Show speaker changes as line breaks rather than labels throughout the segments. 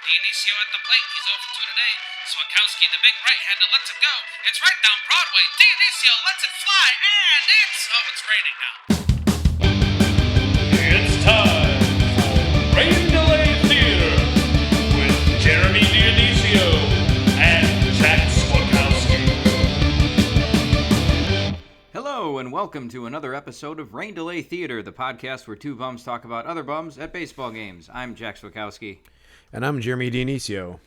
Dionisio at the plate. He's 0 for 2 today. Swakowski, the big right-hander, lets it go. It's right down Broadway. Dionisio lets it fly, and it's raining now.
It's time for Rain Delay Theater with Jeremy Dionisio and Jack Swakowski.
Hello and welcome to another episode of Rain Delay Theater, the podcast where two bums talk about other bums at baseball games. I'm Jack Swakowski.
And I'm Jeremy Dionisio.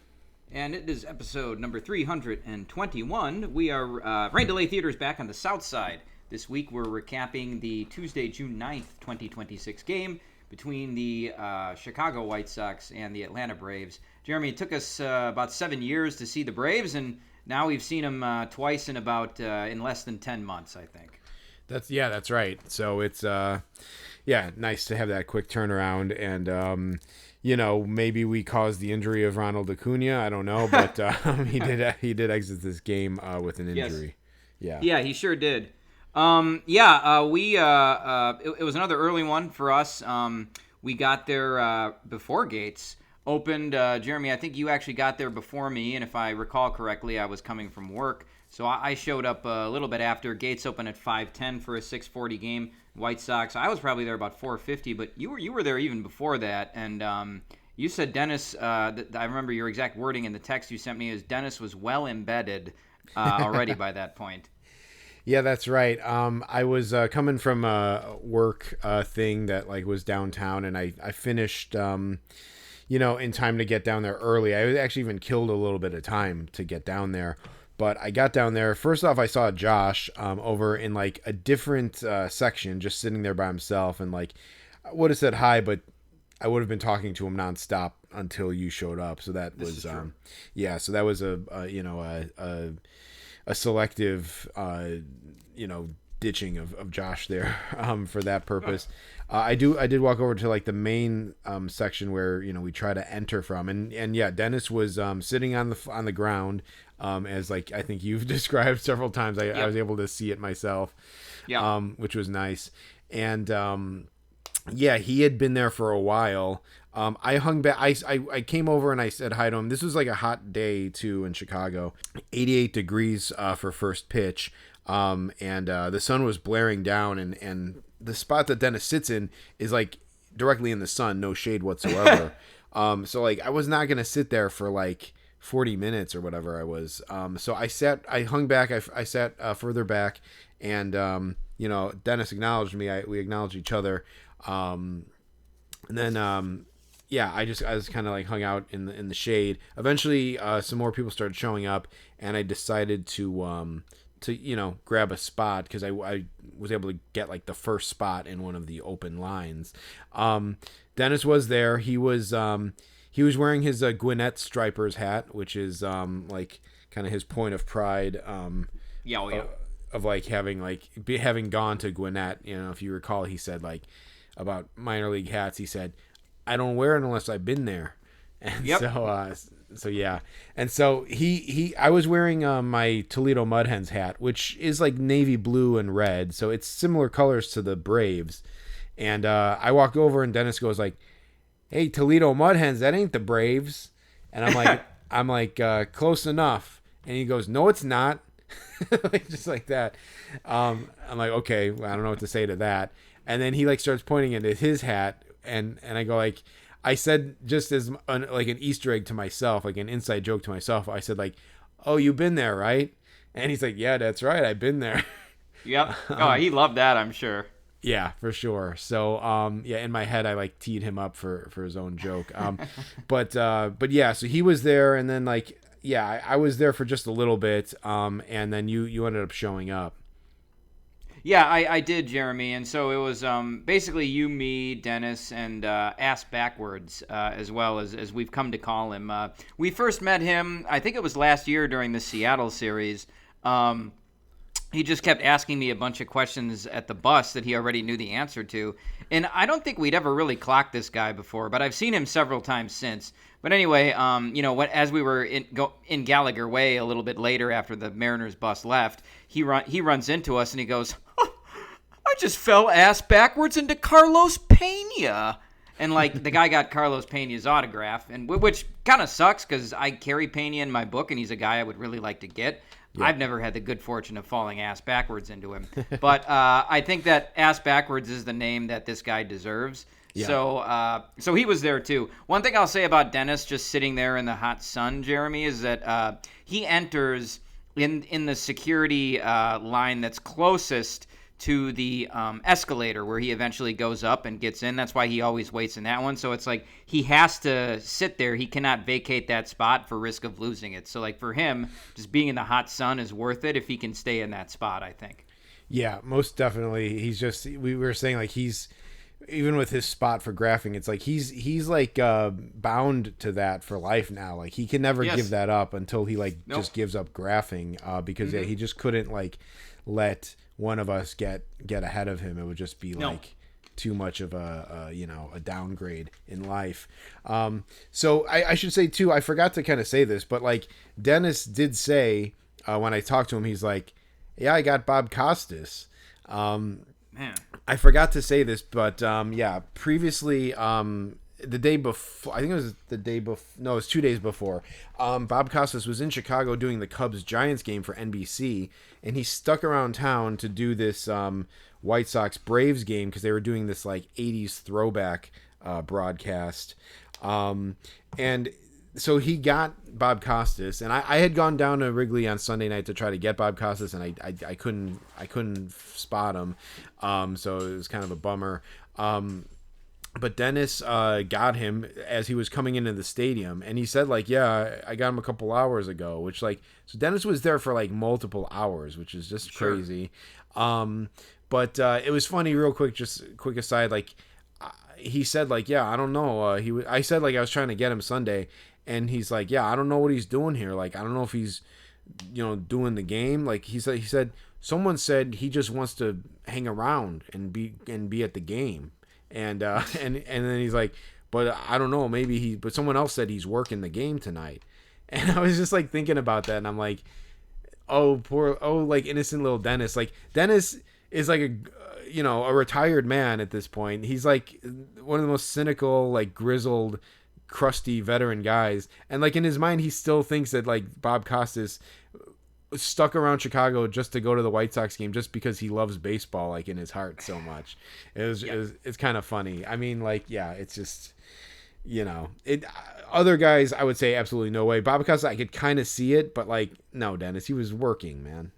And it is episode number 321. We are, Rain Delay Theater is back on the south side. This week we're recapping the Tuesday, June 9th, 2026 game between the Chicago White Sox and the Atlanta Braves. Jeremy, it took us about 7 years to see the Braves, and now we've seen them twice in in less than 10 months, I think.
That's right. So it's nice to have that quick turnaround, and maybe we caused the injury of Ronald Acuna. I don't know, but he did exit this game with an injury.
Yes. Yeah, he sure did. It was another early one for us. We got there before Gates opened. Jeremy, I think you actually got there before me, and if I recall correctly, I was coming from work. So I showed up a little bit after. Gates opened at 5:10 for a 6:40 game. White Sox, I was probably there about 4:50, but you were there even before that. And you said Dennis, I remember your exact wording in the text you sent me is Dennis was well embedded already by that point.
Yeah, that's right. I was coming from a work thing that was downtown, and I finished in time to get down there early. I actually even killed a little bit of time to get down there. But I got down there. First off, I saw Josh over in a different section, just sitting there by himself. And I would have said hi, but I would have been talking to him nonstop until you showed up. So that was, so that was a selective, ditching of Josh there for that purpose. I did walk over to the main section where we try to enter from, and Dennis was sitting on the ground. As I think you've described several times, I was able to see it myself, which was nice. And he had been there for a while. I hung back. I came over and I said hi to him. This was a hot day too in Chicago, 88 degrees for first pitch, and the sun was blaring down, and the spot that Dennis sits in is directly in the sun, no shade whatsoever. So I was not gonna sit there for 40 minutes or whatever I was. So I hung back. I sat further back, and Dennis acknowledged me. We acknowledged each other. And then I was kind of hung out in the shade. Eventually, some more people started showing up, and I decided to grab a spot because I was able to get the first spot in one of the open lines. Dennis was there. He was wearing his Gwinnett Stripers hat, which is kind of his point of pride. Of having gone to Gwinnett. If you recall, he said about minor league hats. He said, "I don't wear it unless I've been there." And and so I was wearing my Toledo Mud Hens hat, which is navy blue and red, so it's similar colors to the Braves. And I walked over, and Dennis goes "Hey, Toledo Mud Hens, that ain't the Braves." And I'm close enough. And he goes, "No, it's not." Just like that. I'm okay, well, I don't know what to say to that. And then he starts pointing into his hat, and I go I said, just as an Easter egg to myself, an inside joke to myself, I said "Oh, you've been there, right?" And he's "Yeah, that's right, I've been there." Yep.
Oh, he loved that, I'm sure.
Yeah, for sure. So, in my head, I teed him up for his own joke. So he was there, and then I was there for just a little bit, and then you ended up showing up.
Yeah, I did, Jeremy, and so it was basically you, me, Dennis, and Ass Backwards, as well as we've come to call him. We first met him, I think it was last year during the Seattle series. He just kept asking me a bunch of questions at the bus that he already knew the answer to. And I don't think we'd ever really clocked this guy before, but I've seen him several times since. But anyway, as we were in Gallagher Way a little bit later after the Mariners bus left, he runs into us and he goes, "I just fell ass backwards into Carlos Pena." And like the guy got Carlos Pena's autograph, and which kind of sucks because I carry Pena in my book, and he's a guy I would really like to get. Yeah. I've never had the good fortune of falling ass backwards into him, but I think that ass backwards is the name that this guy deserves. Yeah. So he was there too. One thing I'll say about Dennis just sitting there in the hot sun, Jeremy, is that he enters in the security line that's closest to the escalator where he eventually goes up and gets in. That's why he always waits in that one. So it's like he has to sit there. He cannot vacate that spot for risk of losing it. So like for him, just being in the hot sun is worth it if he can stay in that spot, I think.
Yeah, most definitely. He's just, we were saying like he's, even with his spot for graphing, it's like he's like bound to that for life now. Like he can never give that up until he just gives up graphing because he just couldn't like let one of us get ahead of him. It would just be like too much of a downgrade in life. So I should say too, I forgot to kind of say this, but like Dennis did say when I talked to him, he's like, yeah, I got Bob Costas. Man, I forgot to say this, but previously, the day before, I think it was the day before, no, it was 2 days before, Bob Costas was in Chicago doing the Cubs-Giants game for NBC, and he stuck around town to do this White Sox-Braves game because they were doing this like 80s throwback broadcast, and so he got Bob Costas, and I had gone down to Wrigley on Sunday night to try to get Bob Costas, and I couldn't spot him, so it was kind of a bummer. But Dennis got him as he was coming into the stadium, and he said like, yeah, I got him a couple hours ago, which like, so Dennis was there for like multiple hours, which is just crazy. But it was funny, real quick, just a quick aside, like he said like, yeah, I don't know. I said like I was trying to get him Sunday. And he's like, yeah, I don't know what he's doing here. Like, I don't know if he's, doing the game. Like he said, someone said he just wants to hang around and be at the game. And then he's like, but I don't know, but someone else said he's working the game tonight. And I was just like thinking about that. And I'm like, like innocent little Dennis. Like Dennis is like a retired man at this point. He's like one of the most cynical, like grizzled, crusty veteran guys, and like in his mind he still thinks that like Bob Costas stuck around Chicago just to go to the White Sox game just because he loves baseball like in his heart so much. It's kind of funny. I mean, like, yeah, it's just other guys I would say absolutely no way. Bob Costas, I could kind of see it, but like no, Dennis, he was working, man.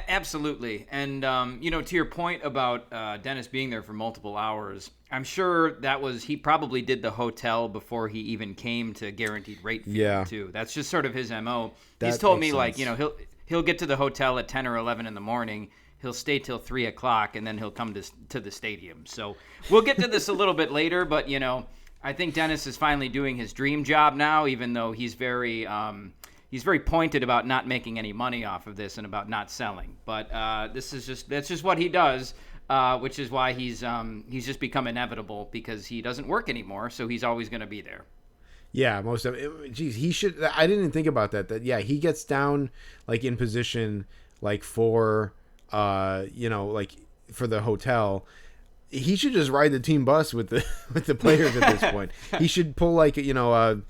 Absolutely. And, to your point about Dennis being there for multiple hours, I'm sure he probably did the hotel before he even came to Guaranteed Rate Field, too. That's just sort of his MO. He's told me, like, he'll get to the hotel at 10 or 11 in the morning. He'll stay till 3 o'clock, and then he'll come to the stadium. So we'll get to this a little bit later, but, I think Dennis is finally doing his dream job now, even though he's very pointed about not making any money off of this and about not selling. But that's just what he does, which is why he's just become inevitable because he doesn't work anymore, so he's always going to be there.
Yeah, most of it. Geez, he should. I didn't even think about that. That he gets down like in position like for like for the hotel. He should just ride the team bus with the players at this point. He should pull like the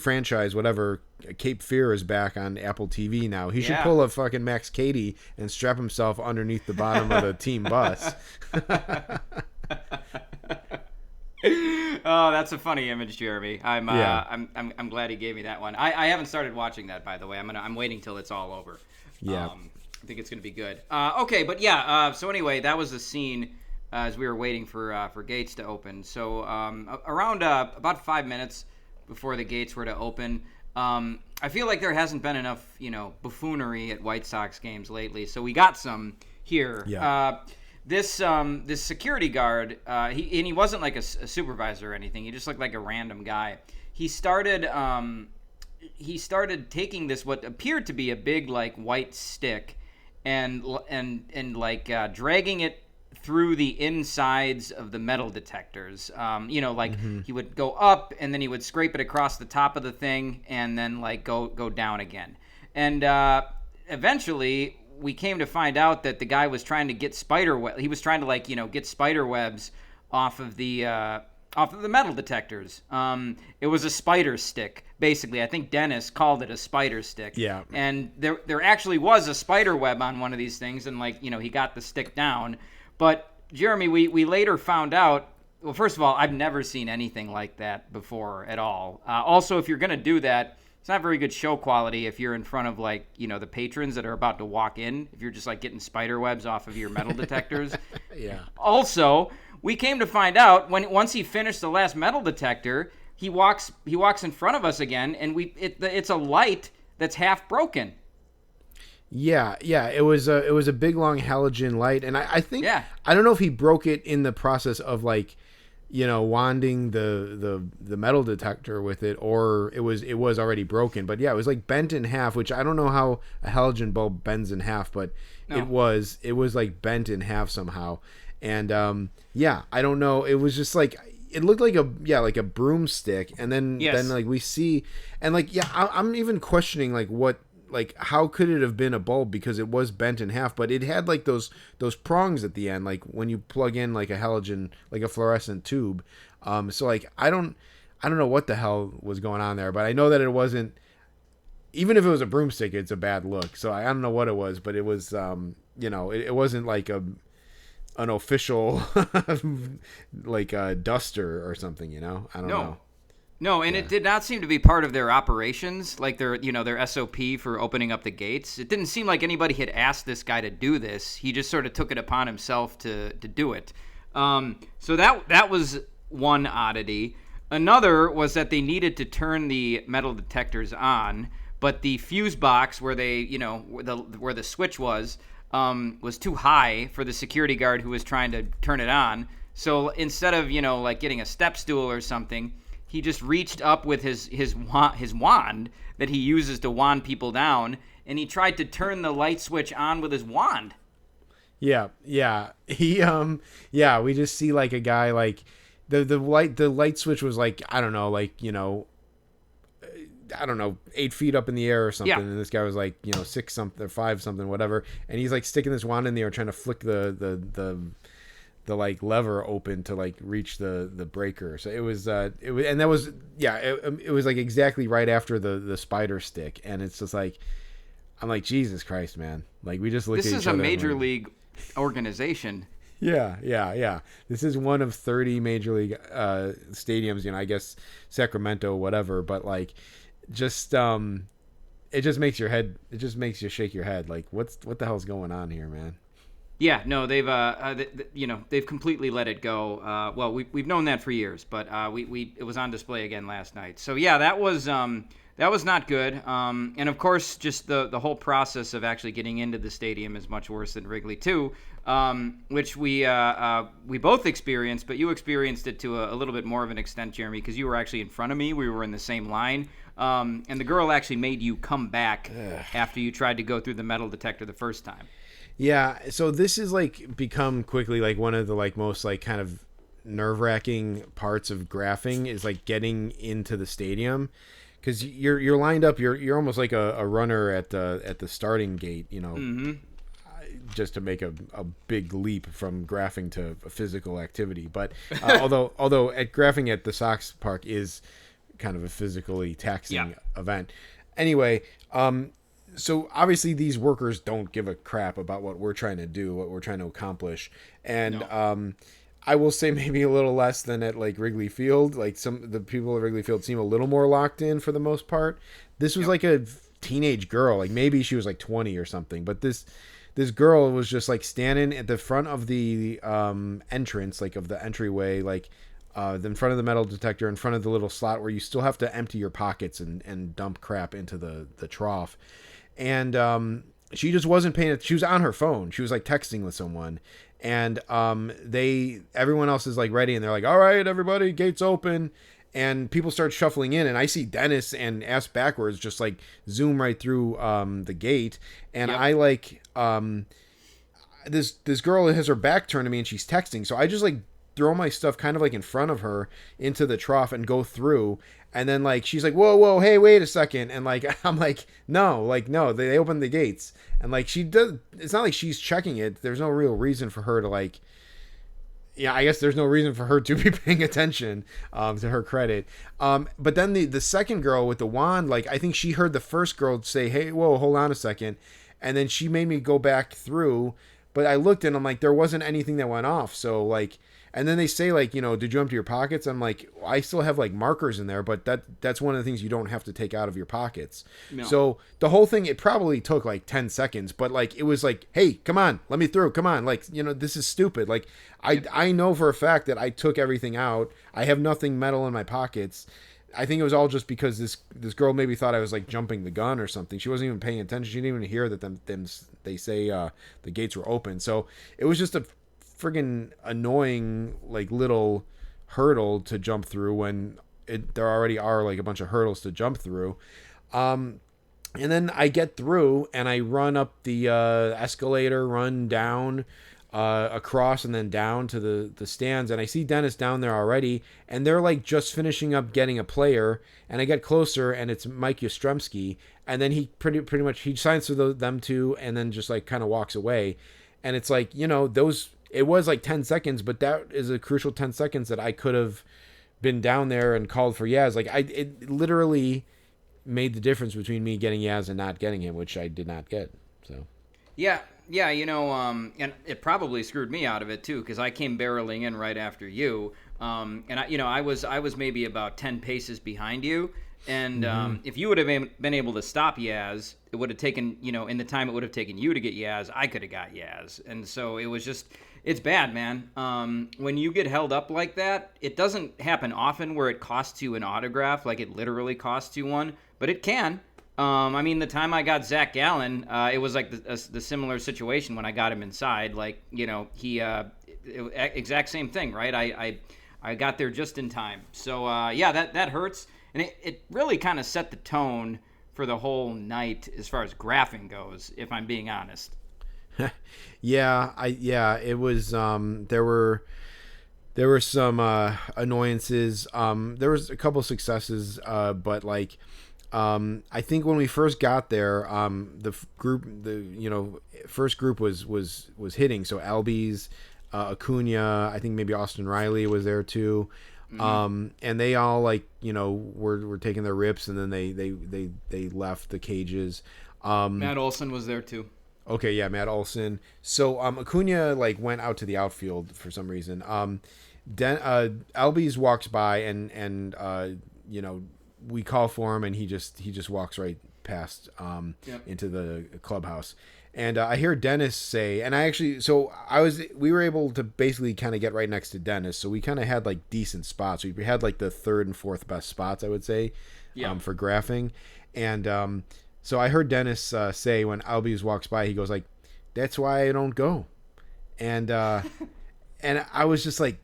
franchise, whatever, Cape Fear is back on Apple TV now. He should pull a fucking Max Cady and strap himself underneath the bottom of the team bus.
Oh, that's a funny image, Jeremy. I'm glad he gave me that one. I haven't started watching that, by the way. I'm waiting till it's all over.
Yeah.
I think it's going to be good. Okay, but yeah. So anyway, that was the scene as we were waiting for gates to open. So around about 5 minutes before the gates were to open, I feel like there hasn't been enough buffoonery at White Sox games lately. So we got some here. Yeah. This security guard, he wasn't like a supervisor or anything. He just looked like a random guy. He started taking this what appeared to be a big like white stick and like dragging it through the insides of the metal detectors. He would go up and then he would scrape it across the top of the thing and then like go down again. And eventually we came to find out that the guy was trying to get spider web. He was trying to get spider webs off of the metal detectors. It was a spider stick, basically. I think Dennis called it a spider stick.
Yeah.
And there actually was a spider web on one of these things, and he got the stick down. But Jeremy, we later found out. Well, first of all, I've never seen anything like that before at all. Also, if you're gonna do that, it's not very good show quality if you're in front of the patrons that are about to walk in. If you're just getting spider webs off of your metal detectors.
Yeah.
Also, we came to find out once he finished the last metal detector, he walks in front of us again, and it's a light that's half broken.
Yeah. It was a big long halogen light, and I think I don't know if he broke it in the process of wanding the metal detector with it, or it was already broken. But yeah, it was bent in half, which I don't know how a halogen bulb bends in half, but it was bent in half somehow. And I don't know. It was just it looked like a broomstick, and then we see, and I'm even questioning what. How could it have been a bulb, because it was bent in half, but it had those prongs at the end, when you plug in a halogen, a fluorescent tube. So I don't know what the hell was going on there, but I know that it wasn't, even if it was a broomstick, it's a bad look. So I don't know what it was, but it was it wasn't an official a duster or something, I don't know.
No, and it did not seem to be part of their operations, their SOP for opening up the gates. It didn't seem like anybody had asked this guy to do this. He just sort of took it upon himself to do it. So that was one oddity. Another was that they needed to turn the metal detectors on, but the fuse box where where the switch was too high for the security guard who was trying to turn it on. So instead of getting a step stool or something, he just reached up with his wand that he uses to wand people down, and he tried to turn the light switch on with his wand.
Yeah. He we just see a guy the light switch was I don't know, 8 feet up in the air or something, and this guy was 6 something or 5 something, whatever, and he's sticking this wand in the air trying to flick the lever open to reach the breaker. So it was and that was it was exactly right after the spider stick, and it's just I'm Jesus Christ, man. We just looked at each other.
This is a major league organization.
Yeah. This is one of 30 major league stadiums, I guess Sacramento, whatever, but just it just makes you shake your head. What the hell's going on here, man?
Yeah, no, they've completely let it go. Well, we've known that for years, but it was on display again last night. So yeah, that was not good. And of course, just the whole process of actually getting into the stadium is much worse than Wrigley too, which we both experienced, but you experienced it to a little bit more of an extent, Jeremy, because you were actually in front of me. We were in the same line. And the girl actually made you come back after you tried to go through the metal detector the first time.
Yeah, so this is become quickly one of the most kind of nerve-wracking parts of graphing is getting into the stadium, because you're lined up, you're almost like a runner at the starting gate, just to make a big leap from graphing to a physical activity. But although at graphing at the Sox Park is kind of a physically taxing event. Anyway, so obviously these workers don't give a crap about what we're trying to do, what we're trying to accomplish. And I will say maybe a little less than at Wrigley Field. The people at Wrigley Field seem a little more locked in for the most part. This was a teenage girl, maybe she was 20 or something, but this girl was just standing at the front of the entrance, of the entryway, in front of the metal detector, in front of the little slot where you still have to empty your pockets and dump crap into the trough. And she just wasn't paying it. She was on her phone. She was texting with someone, and everyone else is ready, and they're all right, everybody, gates open, and people start shuffling in, and I see Dennis and ass backwards just zoom right through the gate, and this girl has her back turned to me and she's texting, so I just throw my stuff kind of in front of her into the trough and go through. And then she's whoa, hey, wait a second. And I'm no, they opened the gates. And she does, it's not she's checking it. There's no real reason for her to yeah, I guess there's no reason for her to be paying attention, to her credit. But then the second girl with the wand, like, I think she heard the first girl say, hey, whoa, hold on a second. And then she made me go back through. But I looked and I'm like, there wasn't anything that went off. So, like, and then they say, like, you know, did you empty your pockets? I'm like, I still have, like, markers in there, but that's one of the things you don't have to take out of your pockets. No. So the whole thing, it probably took, like, 10 seconds, but, like, it was like, hey, come on, let me through. Come on. Like, you know, this is stupid. Like, I know for a fact that I took everything out. I have nothing metal in my pockets. I think it was all just because this girl maybe thought I was, like, jumping the gun or something. She wasn't even paying attention. She didn't even hear that they say the gates were open. So it was just a friggin' annoying, like, little hurdle to jump through when there already are, like, a bunch of hurdles to jump through. And then I get through and I run up the escalator, run down across and then down to the stands, and I see Dennis down there already, and they're, like, just finishing up getting a player, and I get closer and it's Mike Yastrzemski, and then he pretty much he signs for them two and then just, like, kind of walks away. And it's like, you know, it was like 10 seconds, but that is a crucial 10 seconds that I could have been down there and called for Yaz. Like, it literally made the difference between me getting Yaz and not getting him, which I did not get. So
yeah, you know, and it probably screwed me out of it too, because I came barreling in right after you, and I was maybe about 10 paces behind you, and if you would have been able to stop Yaz, it would have taken, you know, in the time it would have taken you to get Yaz, I could have got Yaz, and so it was just. It's bad, man. When you get held up like that, it doesn't happen often where it costs you an autograph, like it literally costs you one, but it can. I mean, the time I got Zach Gallen, it was like the similar situation when I got him inside. Like, you know, exact same thing, right? I got there just in time. So, yeah, that hurts. And it really kind of set the tone for the whole night as far as graphing goes, if I'm being honest.
It was there were some annoyances. There was a couple successes, but, like, I think when we first got there, first group was hitting. So Albies, Acuna, I think maybe Austin Riley was there too. Mm-hmm. And they all, like, you know, were taking their rips, and then they left the cages.
Matt Olson was there too.
Okay, yeah, Matt Olson. So Acuna, like, went out to the outfield for some reason. Albies walks by and you know, we call for him, and he just walks right past into the clubhouse. And I hear Dennis say, and we were able to basically kind of get right next to Dennis, so we kind of had, like, decent spots. We had, like, the third and fourth best spots, I would say, for graphing. And so I heard Dennis say when Albies walks by, he goes, like, "That's why I don't go." And and I was just like,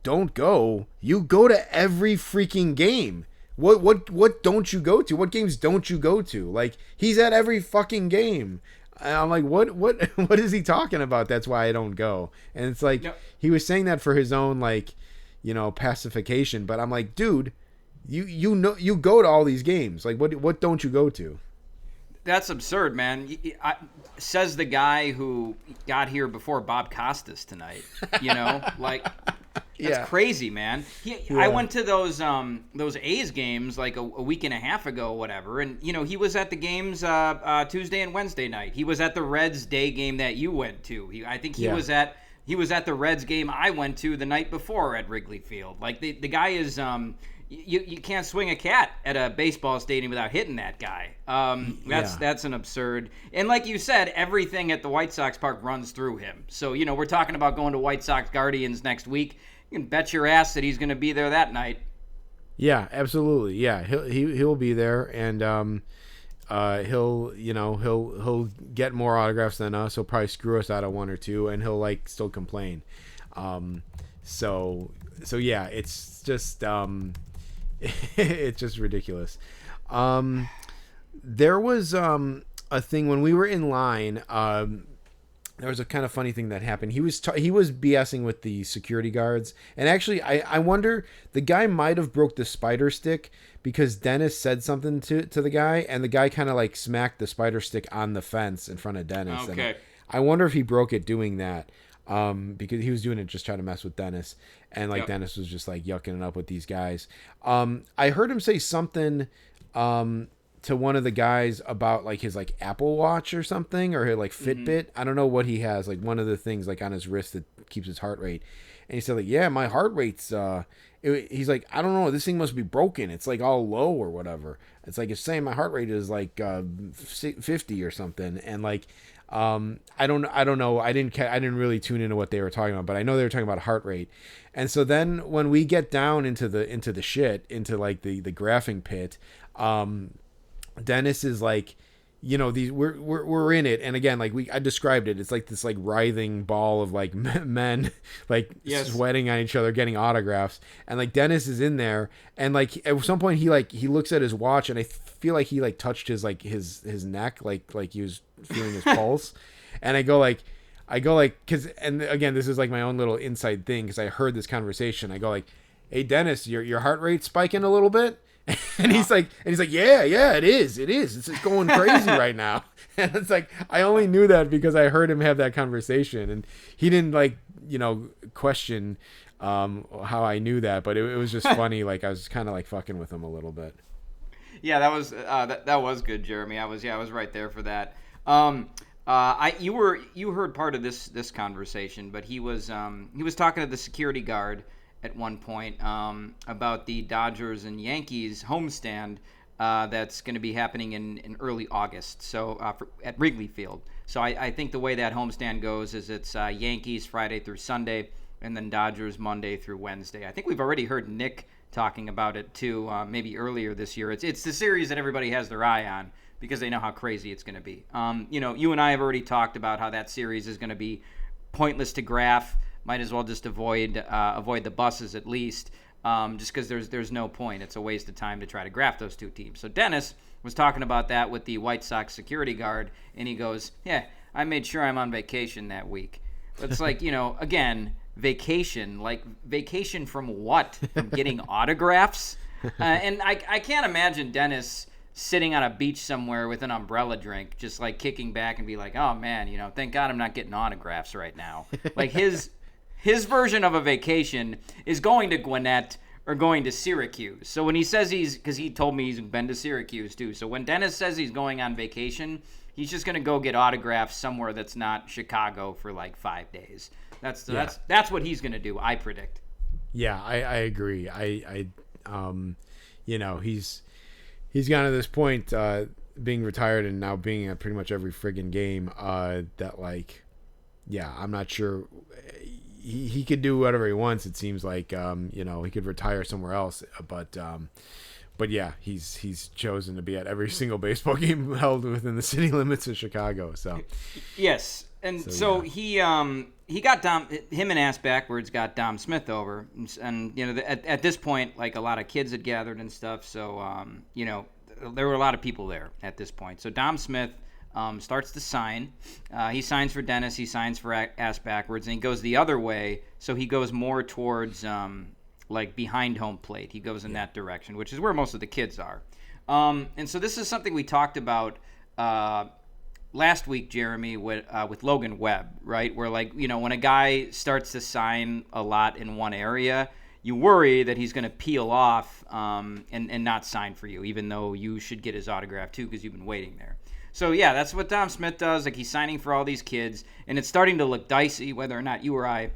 "Don't go? You go to every freaking game. What don't you go to? What games don't you go to? Like, he's at every fucking game." And I'm like, what is he talking about? That's why I don't go. And it's like, He was saying that for his own, like, you know, pacification. But I'm like, dude, you know, you go to all these games. Like, what don't you go to?
That's absurd, man. Says the guy who got here before Bob Costas tonight. You know, like, that's crazy, man. I went to those A's games like a week and a half ago, whatever, and, you know, he was at the games Tuesday and Wednesday night. He was at the Reds day game that you went to. I think he was at the Reds game I went to the night before at Wrigley Field. Like, the guy is you can't swing a cat at a baseball stadium without hitting that guy. That's an absurd. And like you said, everything at the White Sox park runs through him. So, you know, we're talking about going to White Sox Guardians next week. You can bet your ass that he's going to be there that night.
Yeah, absolutely. Yeah, he'll be there, and he'll get more autographs than us. He'll probably screw us out of one or two, and he'll, like, still complain. So yeah, it's just it's just ridiculous. There was a thing when we were in line. There was a kind of funny thing that happened. He was BSing with the security guards, and actually, I wonder, the guy might have broke the spider stick because Dennis said something to the guy, and the guy kind of, like, smacked the spider stick on the fence in front of Dennis.
Okay.
And I wonder if he broke it doing that. because he was doing it just trying to mess with Dennis, and like Dennis was just like yucking it up with these guys. I heard him say something to one of the guys about like his like Apple Watch or something, or like Fitbit. I don't know what he has, like one of the things like on his wrist that keeps his heart rate. And he said like, yeah, my heart rate's he's like, I don't know, this thing must be broken. It's like all low or whatever. It's like it's saying my heart rate is like 50 or something. And like I don't know. I didn't really tune into what they were talking about, but I know they were talking about heart rate. And so then when we get down into the shit, into like the graphing pit, Dennis is like, you know, these we're in it, and again, like I described it, it's like this like writhing ball of like men like sweating on each other, getting autographs, and like Dennis is in there, and like at some point he looks at his watch, and I feel like he like touched his like his neck, like he was feeling his pulse, and I go like, because, and again, this is like my own little inside thing because I heard this conversation. I go like, hey Dennis, your heart rate spiking a little bit. And he's like, yeah, it is. It's just going crazy right now. And it's like, I only knew that because I heard him have that conversation, and he didn't like, you know, question how I knew that, but it was just funny. Like I was kind of like fucking with him a little bit.
Yeah, that was that was good, Jeremy. I was right there for that. You heard part of this conversation, but he was talking to the security guard at one point about the Dodgers and Yankees homestand that's going to be happening in early August, so at Wrigley Field. So I think the way that homestand goes is it's Yankees Friday through Sunday, and then Dodgers Monday through Wednesday. I think we've already heard Nick talking about it too, maybe earlier this year. It's the series that everybody has their eye on because they know how crazy it's going to be. You know, you and I have already talked about how that series is going to be pointless to graph. Might as well just avoid the buses at least, just because there's no point. It's a waste of time to try to graph those two teams. So Dennis was talking about that with the White Sox security guard, and he goes, yeah, I made sure I'm on vacation that week. But it's like, you know, again, vacation. Like, vacation from what? From getting autographs? And I can't imagine Dennis sitting on a beach somewhere with an umbrella drink, just like kicking back and be like, oh man, you know, thank God I'm not getting autographs right now. Like his version of a vacation is going to Gwinnett or going to Syracuse. So when he says because he told me he's been to Syracuse too. So when Dennis says he's going on vacation, he's just going to go get autographs somewhere that's not Chicago for like 5 days. That's what he's going to do, I predict.
Yeah, I agree. I you know, he's gotten to this point, being retired and now being at pretty much every friggin' game, that like, yeah, I'm not sure. He could do whatever he wants. It seems like, you know, he could retire somewhere else, but yeah, he's chosen to be at every single baseball game held within the city limits of Chicago. So
yes, and so yeah. He got him and Ass Backwards got Dom Smith over, and you know, at this point, like a lot of kids had gathered and stuff. So you know, there were a lot of people there at this point. So Dom Smith starts to sign. He signs for Dennis. He signs for Ass Backwards, and he goes the other way. So he goes more towards like behind home plate. He goes in that direction, which is where most of the kids are. And so this is something we talked about last week, Jeremy, with Logan Webb, right? Where, like, you know, when a guy starts to sign a lot in one area, you worry that he's going to peel off and not sign for you, even though you should get his autograph too because you've been waiting there. So, yeah, that's what Dom Smith does. Like, he's signing for all these kids, and it's starting to look dicey whether or not you or I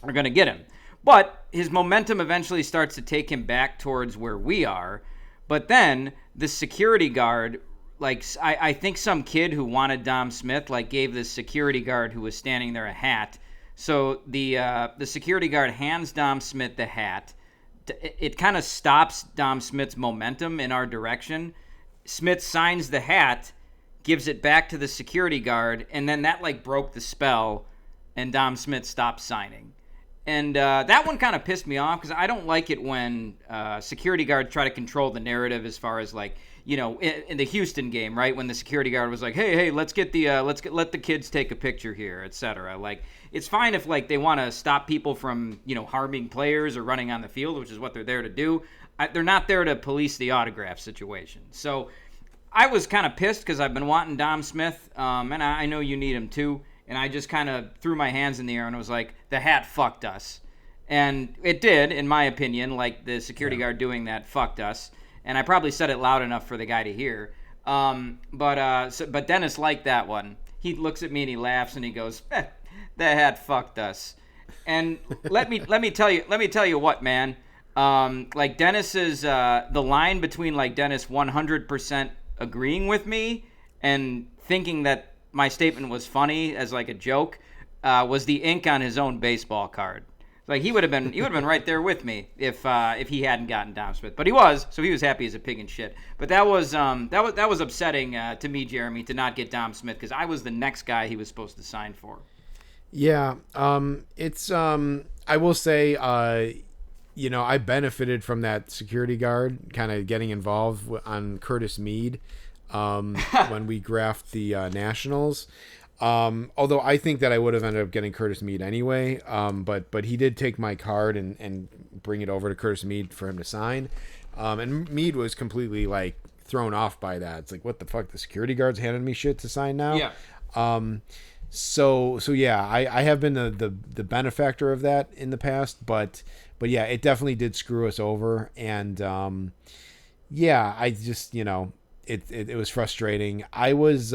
are going to get him. But his momentum eventually starts to take him back towards where we are. But then the security guard, like, I think some kid who wanted Dom Smith, like, gave this security guard who was standing there a hat. So the security guard hands Dom Smith the hat. It kind of stops Dom Smith's momentum in our direction. Smith signs the hat, gives it back to the security guard, and then that, like, broke the spell, and Dom Smith stopped signing. And that one kind of pissed me off because I don't like it when security guards try to control the narrative as far as, like, you know, in the Houston game, right? When the security guard was like, "Hey, let the kids take a picture here, etc." Like, it's fine if, like, they want to stop people from, you know, harming players or running on the field, which is what they're there to do. They're not there to police the autograph situation. So I was kind of pissed because I've been wanting Dom Smith, and I know you need him too. and I just kind of threw my hands in the air and was like, the hat fucked us. And it did, in my opinion, like the security guard doing that fucked us. And I probably said it loud enough for the guy to hear. But Dennis liked that one. He looks at me and he laughs and he goes, the hat fucked us. And let me tell you what, man. Like Dennis's the line between like Dennis 100% agreeing with me and thinking that my statement was funny as like a joke was the ink on his own baseball card. Like he would have been right there with me if he hadn't gotten Dom Smith, but he was, so he was happy as a pig in shit. But that was upsetting to me, Jeremy, to not get Dom Smith because I was the next guy he was supposed to sign for.
Yeah, it's I will say, I benefited from that security guard kind of getting involved on Curtis Mead when we graphed the Nationals. Although I think that I would have ended up getting Curtis Mead anyway. But he did take my card and bring it over to Curtis Mead for him to sign. And Mead was completely like thrown off by that. It's like, what the fuck? The security guard's handed me shit to sign now.
Yeah.
So yeah, I have been the benefactor of that in the past, but yeah, it definitely did screw us over. And, yeah, I just, it was frustrating. I was,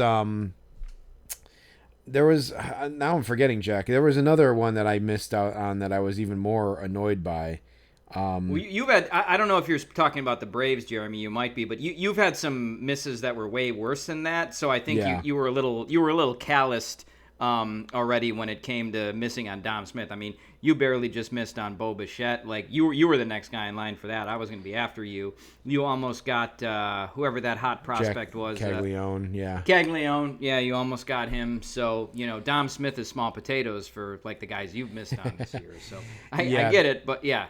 there was, now I'm forgetting, Jack. There was another one that I missed out on that I was even more annoyed by.
Well, you've had, I don't know if you're talking about the Braves, Jeremy, you might be, but you've had some misses that were way worse than that. So I think you were a little calloused already when it came to missing on Dom Smith. I mean, you barely just missed on Bo Bichette. Like you were the next guy in line for that. I was going to be after you. You almost got whoever that hot prospect was.
Caglione,
Caglione, yeah, you almost got him. So Dom Smith is small potatoes for like the guys you've missed on this year. So I get it, but yeah.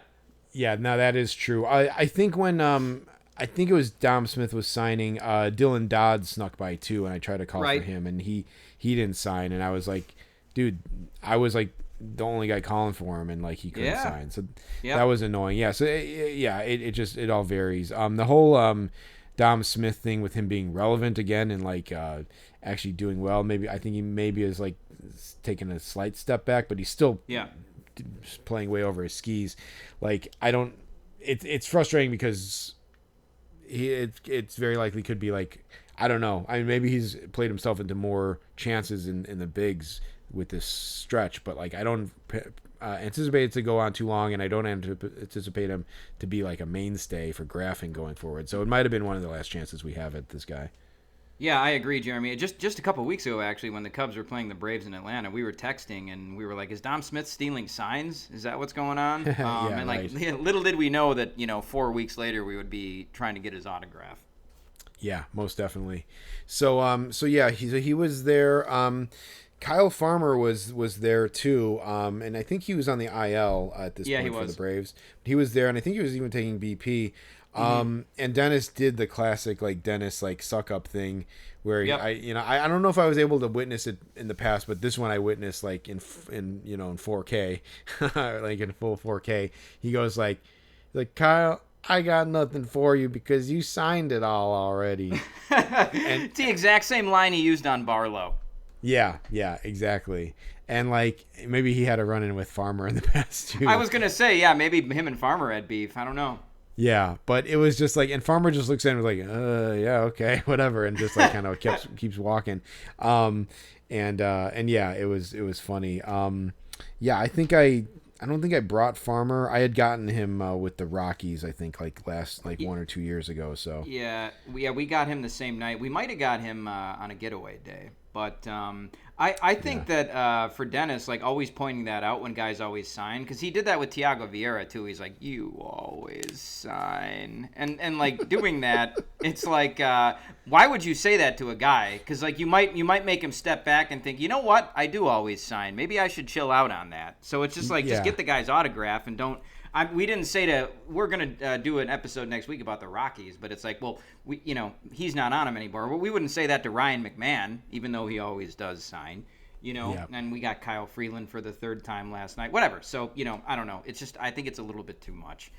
Yeah, no, that is true. I think when I think it was Dom Smith was signing, Dylan Dodd snuck by too, and I tried to call for him, and he didn't sign, and I was like, dude, I was like the only guy calling for him, and like he couldn't sign, so that was annoying. Yeah, so it all varies. The whole Dom Smith thing with him being relevant again and like actually doing well, I think he maybe is like taking a slight step back, but he's still playing way over his skis. Like I don't, it's frustrating because it's very likely could be like, I don't know. I mean, maybe he's played himself into more chances in the bigs with this stretch, but like I don't anticipate it to go on too long, and I don't anticipate him to be like a mainstay for graphing going forward. So it might have been one of the last chances we have at this guy.
Yeah, I agree, Jeremy. Just a couple weeks ago, actually, when the Cubs were playing the Braves in Atlanta, we were texting and we were like, "Is Dom Smith stealing signs? Is that what's going on?" And like, little did we know that 4 weeks later we would be trying to get his autograph.
Yeah, most definitely. So yeah, he was there. Kyle Farmer was there too, and I think he was on the IL at this point for the Braves. He was there, and I think he was even taking BP. And Dennis did the classic like Dennis like suck up thing where I don't know if I was able to witness it in the past, but this one I witnessed like in 4K, like in full 4K. He goes like Kyle, I got nothing for you because you signed it all already. And
it's the exact same line he used on Barlow.
Yeah, exactly. And like maybe he had a run in with Farmer in the past too.
I was gonna say, maybe him and Farmer had beef. I don't know.
Yeah, but it was just like, and Farmer just looks at him like, yeah, okay, whatever, and just like kind of keeps walking. And yeah, it was funny. Yeah, I don't think I brought Farmer. I had gotten him with the Rockies, I think, like 1 or 2 years ago. So
yeah, we got him the same night. We might have got him on a getaway day, but I think that for Dennis, like always pointing that out when guys always sign, because he did that with Thiago Vieira too. He's like, you always sign, and like doing that, it's like, why would you say that to a guy? Because like you might make him step back and think, you know what, I do always sign. Maybe I should chill out on that. So it's just like just get the guy's autograph and don't. We didn't say we're gonna do an episode next week about the Rockies, but it's like, well, he's not on him anymore. Well, we wouldn't say that to Ryan McMahon, even though he always does sign, And we got Kyle Freeland for the third time last night. Whatever. So I don't know. It's just I think it's a little bit too much.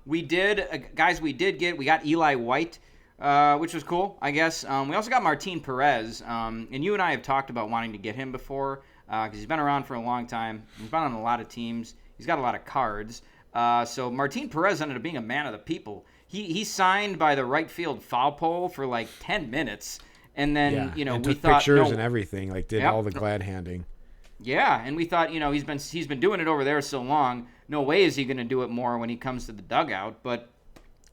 We got Eli White which was cool, I guess. We also got Martin Perez, and you and I have talked about wanting to get him before because he's been around for a long time. He's been on a lot of teams. He's got a lot of cards. So Martin Perez ended up being a man of the people. He signed by the right field foul pole for like 10 minutes, and then
and
we
took
thought
pictures and everything, like did
Yep.
all the glad handing.
Yeah, and we thought he's been doing it over there so long. No way is he going to do it more when he comes to the dugout. But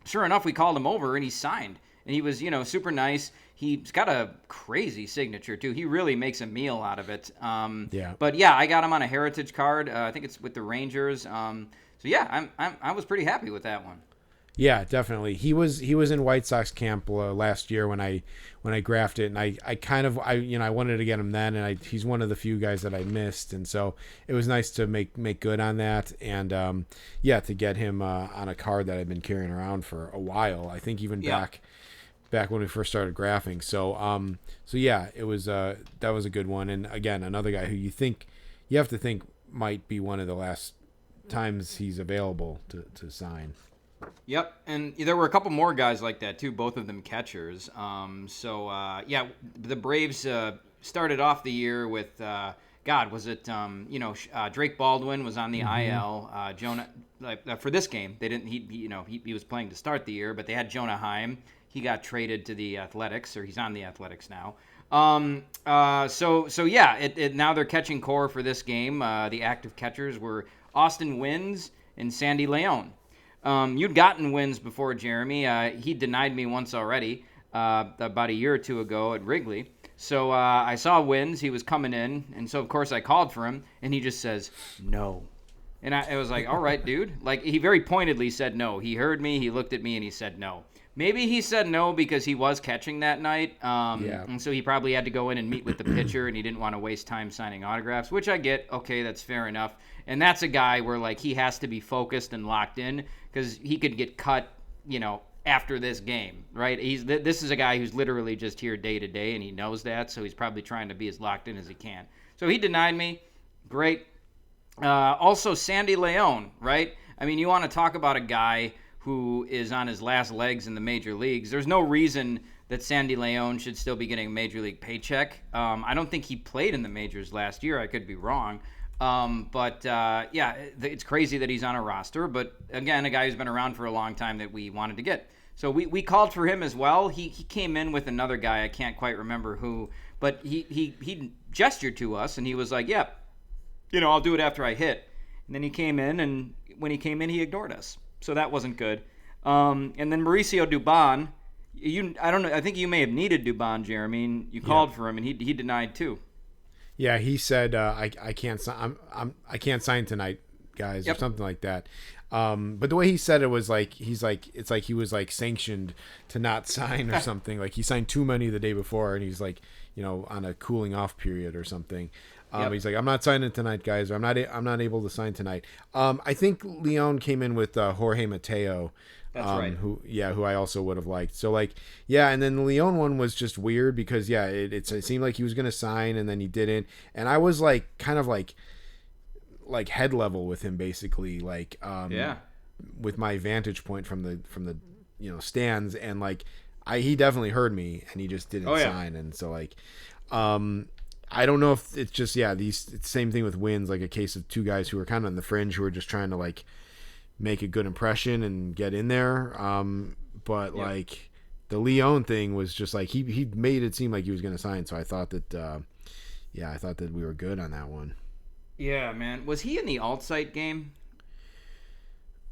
sure enough, we called him over and he signed, and he was super nice. He's got a crazy signature too. He really makes a meal out of it. But yeah, I got him on a heritage card. I think it's with the Rangers. So yeah, I was pretty happy with that one.
Yeah, definitely. He was in White Sox camp last year when I graphed it, and I wanted to get him then, and he's one of the few guys that I missed, and so it was nice to make good on that, and to get him on a card that I've been carrying around for a while. I think even back when we first started graphing. So yeah, it was that was a good one, and again, another guy who you have to think might be one of the last times he's available to sign.
Yep, and there were a couple more guys like that too, both of them catchers. The Braves started off the year with Drake Baldwin was on the IL. Jonah, for this game, they didn't. He was playing to start the year, but they had Jonah Heim. He got traded to the Athletics, or he's on the Athletics now. Now they're catching core for this game. The active catchers were Austin Wynns and Sandy Leon. You'd gotten Wins before, Jeremy. He denied me once already about a year or two ago at Wrigley. So I saw Wins. He was coming in, and so, of course, I called for him, and he just says, no. And I was like, all right, dude. Like, he very pointedly said no. He heard me, he looked at me, and he said no. Maybe he said no because he was catching that night, and so he probably had to go in and meet with the pitcher, and he didn't want to waste time signing autographs, which I get. Okay, that's fair enough. And that's a guy where, like, he has to be focused and locked in because he could get cut, after this game, right? This is a guy who's literally just here day to day, and he knows that, so he's probably trying to be as locked in as he can. So he denied me. Great. Also, Sandy Leon, right? I mean, you want to talk about a guy who is on his last legs in the major leagues. There's no reason that Sandy Leon should still be getting a major league paycheck. I don't think he played in the majors last year. I could be wrong. It's crazy that he's on a roster. But, again, a guy who's been around for a long time that we wanted to get. So we called for him as well. He came in with another guy. I can't quite remember who. But he gestured to us, and he was like, yeah, I'll do it after I hit. And then he came in, and when he came in, he ignored us. So that wasn't good. And then Mauricio Dubon, I don't know. I think you may have needed Dubon, Jeremy. And you called for him, and he denied too.
Yeah, he said I can't sign. I can't sign tonight, guys, or something like that. But the way he said it was like it's like he was like sanctioned to not sign or something. Like he signed too many the day before, and he's like on a cooling off period or something. He's like, I'm not signing tonight, guys. Or I'm not able to sign tonight. I think Leon came in with Jorge Mateo.
That's right.
Who I also would have liked. So and then the Leon one was just weird because it seemed like he was gonna sign and then he didn't, and I was like kind of like head level with him basically, with my vantage point from the stands, and he definitely heard me and he just didn't sign, and so I don't know if it's just it's the same thing with Wins, like a case of two guys who are kind of on the fringe who are just trying to make a good impression and get in there. The Leon thing was just he made it seem like he was going to sign. So I thought that we were good on that one.
Yeah, man. Was he in the alt-site game?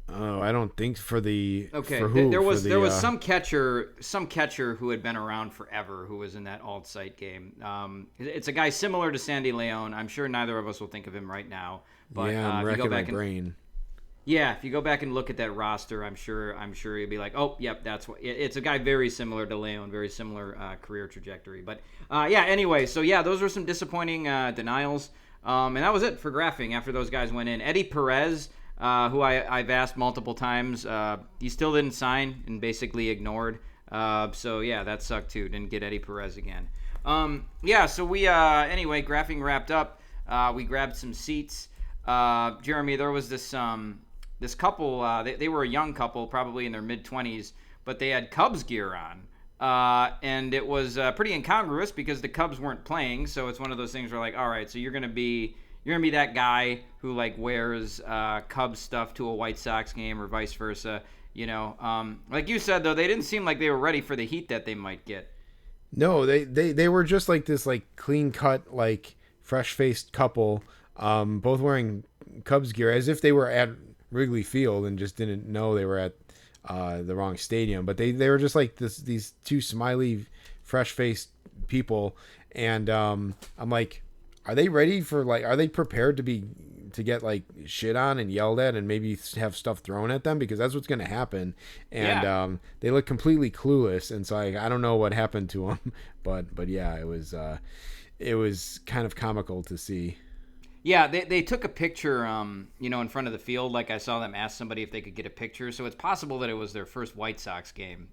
Oh, I don't think for the
okay.
For who?
There was some catcher who had been around forever who was in that alt-site game. It's a guy similar to Sandy Leon. I'm sure neither of us will think of him right now. But
I'm racking my brain.
Yeah, if you go back and look at that roster, I'm sure you'll be like, oh, yep, that's what. It's a guy very similar to Leon, very similar career trajectory. But anyway, so those were some disappointing denials, and that was it for graphing after those guys went in. Eddie Perez, who I've asked multiple times, he still didn't sign and basically ignored. That sucked too. Didn't get Eddie Perez again. So we anyway, graphing wrapped up. We grabbed some seats. Jeremy, there was this couple, they were a young couple, probably in their mid-20s, but they had Cubs gear on. and it was pretty incongruous because the Cubs weren't playing. So it's one of those things where like, all right, so you're gonna be that guy who like wears Cubs stuff to a White Sox game or vice versa. Like you said though, they didn't seem like they were ready for the heat that they might get.
No, they were just like this like clean cut, like fresh faced couple, both wearing Cubs gear as if they were at Wrigley Field and just didn't know they were at the wrong stadium. But they were just like these two smiley, fresh faced people, and I'm like, are they ready for like? Are they prepared to get like shit on and yelled at and maybe have stuff thrown at them, because that's what's going to happen. And they look completely clueless, and so I don't know what happened to them, but yeah, it was kind of comical to see.
Yeah, they took a picture, in front of the field. Like I saw them ask somebody if they could get a picture. So it's possible that it was their first White Sox game.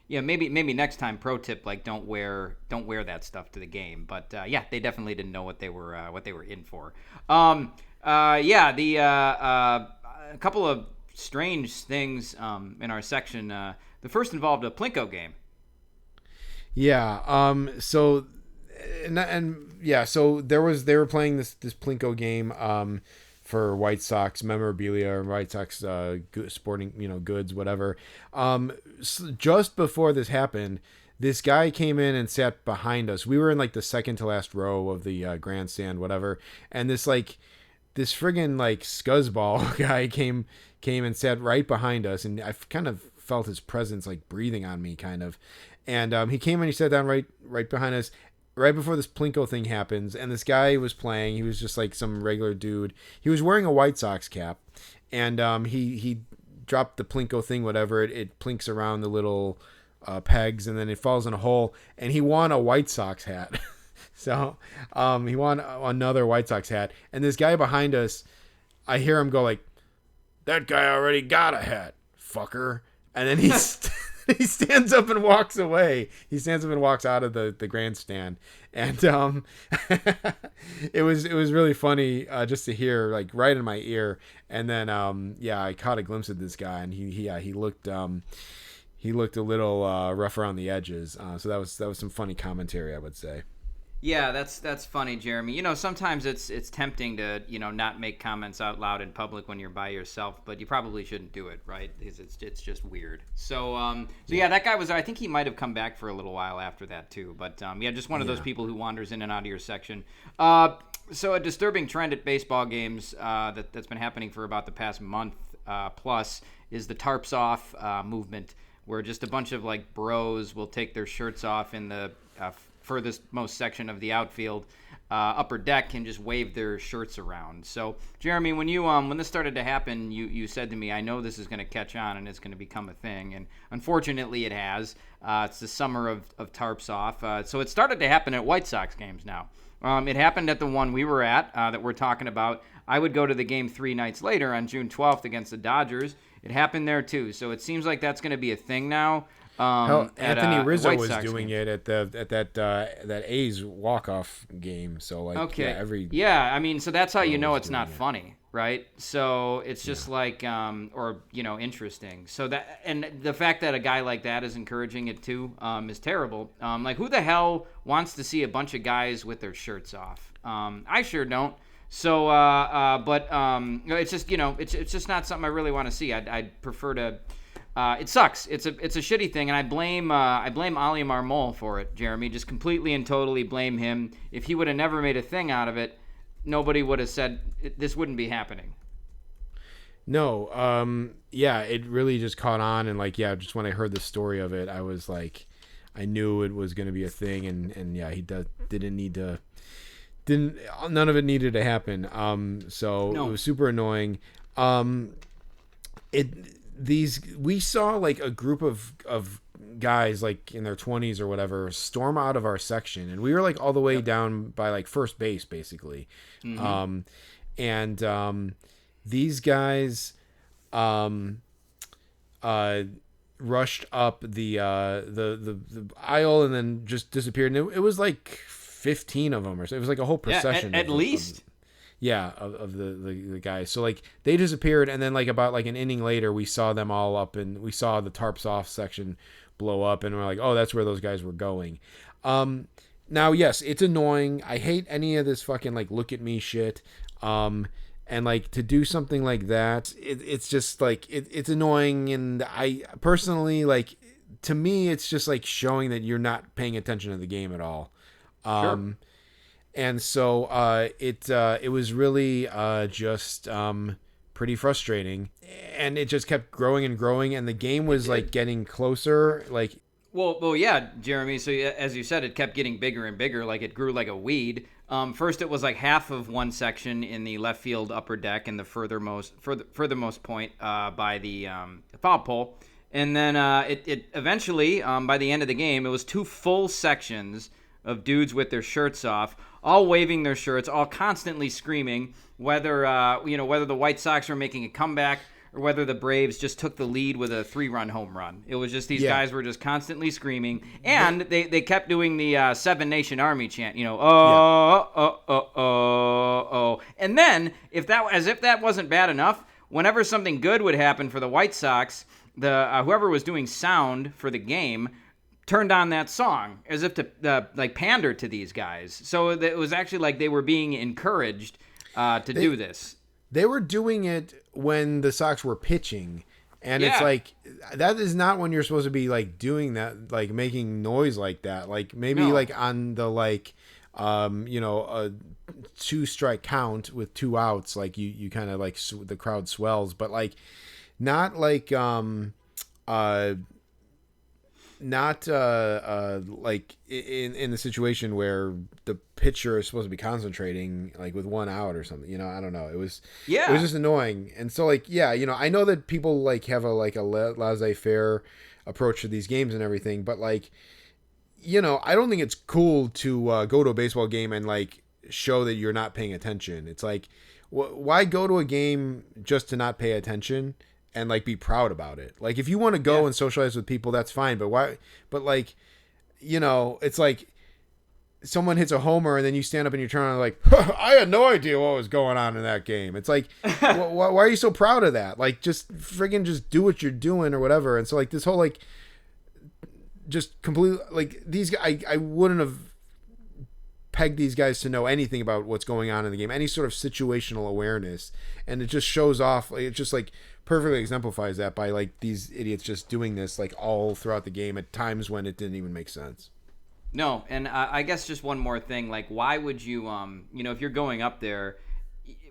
Maybe next time. Pro tip: like don't wear that stuff to the game. But they definitely didn't know what they were in for. A couple of strange things in our section. The first involved a Plinko game.
Yeah. So they were playing this Plinko game for White Sox memorabilia or White Sox sporting goods, whatever. Just before this happened, this guy came in and sat behind us. We were in like the second to last row of the grandstand, whatever, and this friggin' like scuzzball guy came and sat right behind us, and I kind of felt his presence like breathing on me, kind of. And he came and he sat down right behind us right before this Plinko thing happens, and this guy was playing. He was just like some regular dude. He was wearing a White Sox cap, and he dropped the Plinko thing, whatever. It plinks around the little pegs, and then it falls in a hole, and he won a White Sox hat. So he won another White Sox hat, and this guy behind us, I hear him go like, "That guy already got a hat, fucker," and then he's... He stands up and walks away. He stands up and walks out of the grandstand, and it was really funny just to hear like right in my ear. And then I caught a glimpse of this guy, and he looked a little rough around the edges. So that was some funny commentary, I would say.
Yeah, that's funny, Jeremy. Sometimes it's tempting to, not make comments out loud in public when you're by yourself, but you probably shouldn't do it, right? Because it's just weird. So that guy was. I think he might have come back for a little while after that too. But just one of those people who wanders in and out of your section. So a disturbing trend at baseball games that's been happening for about the past month plus is the tarps off movement, where just a bunch of like bros will take their shirts off in the furthest most section of the outfield upper deck and just wave their shirts around. So Jeremy, when you when this started to happen, you said to me, I know this is going to catch on and it's going to become a thing, and unfortunately it has. It's the summer of tarps off. So it started to happen at White Sox games now. It happened at the one we were at that we're talking about. I would go to the game 3 nights later on June 12th against the Dodgers. It happened there too. So it seems like that's going to be a thing now.
Anthony Rizzo was
Sox
doing
game.
it at that A's walk-off game. So like,
okay, I mean, so that's how you know it's not funny, right? So it's just like interesting. So that, and the fact that a guy like that is encouraging it too is terrible. Like, who the hell wants to see a bunch of guys with their shirts off? I sure don't. So but it's just it's just not something I really want to see. I'd prefer to. It sucks. It's a shitty thing, and I blame Ali Marmol for it, Jeremy. Just completely and totally blame him. If he would have never made a thing out of it, nobody would have said this wouldn't be happening.
No, it really just caught on, and just when I heard the story of it, I was like, I knew it was going to be a thing, and he none of it needed to happen. So no. It was super annoying. We saw like a group of guys like in their 20s or whatever storm out of our section, and we were like all the way down by like first base basically. Mm-hmm. These guys rushed up the aisle and then just disappeared, and it was like 15 of them or so. It was like a whole procession
at least.
of the guys. So like they disappeared, and then like about like an inning later, we saw them all up, and we saw the tarps off section blow up, and we're like, oh, that's where those guys were going. Now, yes, it's annoying. I hate any of this fucking like look at me shit. And like to do something like that, it's just like it's annoying. And I personally like, to me, it's just like showing that you're not paying attention to the game at all.
Sure.
And so it was really just pretty frustrating, and it just kept growing and growing, and the game was like getting closer. Like,
Well, yeah, Jeremy. So as you said, it kept getting bigger and bigger. Like it grew like a weed. First, it was like half of one section in the left field upper deck, and the furthermost point by the foul pole, and then it eventually, by the end of the game, it was 2 full sections of dudes with their shirts off, all waving their shirts, all constantly screaming, whether the White Sox were making a comeback or whether the Braves just took the lead with a 3-run home run. It was just these guys were just constantly screaming, and they kept doing the Seven Nation Army chant, oh. And then, if that wasn't bad enough, whenever something good would happen for the White Sox, the whoever was doing sound for the game turned on that song as if to like pander to these guys. So it was actually like they were being encouraged to do this.
They were doing it when the Sox were pitching, and it's like that is not when you're supposed to be like doing that, like making noise like that. Like maybe like on the like a 2-strike count with 2 outs, like you kind of like the crowd swells, but like not like not like in the situation where the pitcher is supposed to be concentrating like with 1 out or something. I don't know. It was just annoying. And so like I know that people like have a laissez-faire approach to these games and everything, but like I don't think it's cool to go to a baseball game and like show that you're not paying attention. It's like why go to a game just to not pay attention and like be proud about it? Like if you want to go and socialize with people, that's fine. But why? But like, it's like someone hits a homer and then you stand up and you turn on like, I had no idea what was going on in that game. It's like, why are you so proud of that? Like just friggin' just do what you're doing or whatever. And so like this whole like, just completely like these guys, I wouldn't have pegged these guys to know anything about what's going on in the game, any sort of situational awareness. And it just shows off. It just like perfectly exemplifies that by like these idiots just doing this like all throughout the game at times when it didn't even make sense.
No, and I guess just one more thing, like why would you if you're going up there,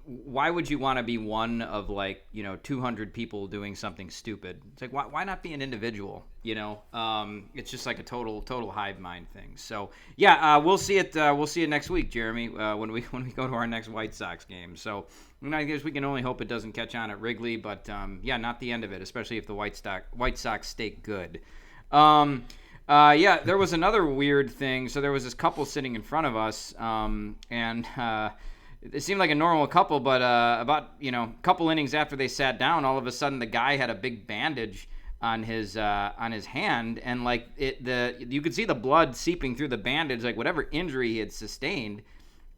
why would you want to be one of like 200 people doing something stupid? It's like why not be an individual? It's just like a total hive mind thing. So we'll see it next week, Jeremy, when we go to our next White Sox game. So I guess we can only hope it doesn't catch on at Wrigley, but not the end of it, especially if the White Sox stay good. There was another weird thing. So there was this couple sitting in front of us, and it seemed like a normal couple, but about a couple innings after they sat down, all of a sudden the guy had a big bandage on his hand, and like you could see the blood seeping through the bandage, like whatever injury he had sustained,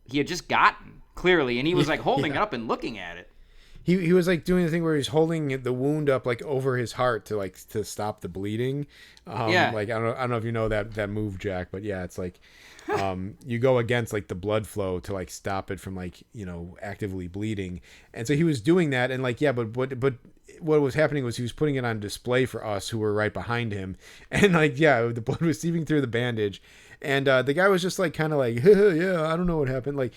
he had just gotten clearly, and he was like holding it up and looking at it.
He was like doing the thing where he's holding the wound up like over his heart to stop the bleeding. Like I don't know if you know that move, Jack, but yeah, it's like you go against like the blood flow to like stop it from like actively bleeding. And so he was doing that, and like but what was happening was he was putting it on display for us who were right behind him, and like the blood was seeping through the bandage. And the guy was just like kind of like, I don't know what happened. Like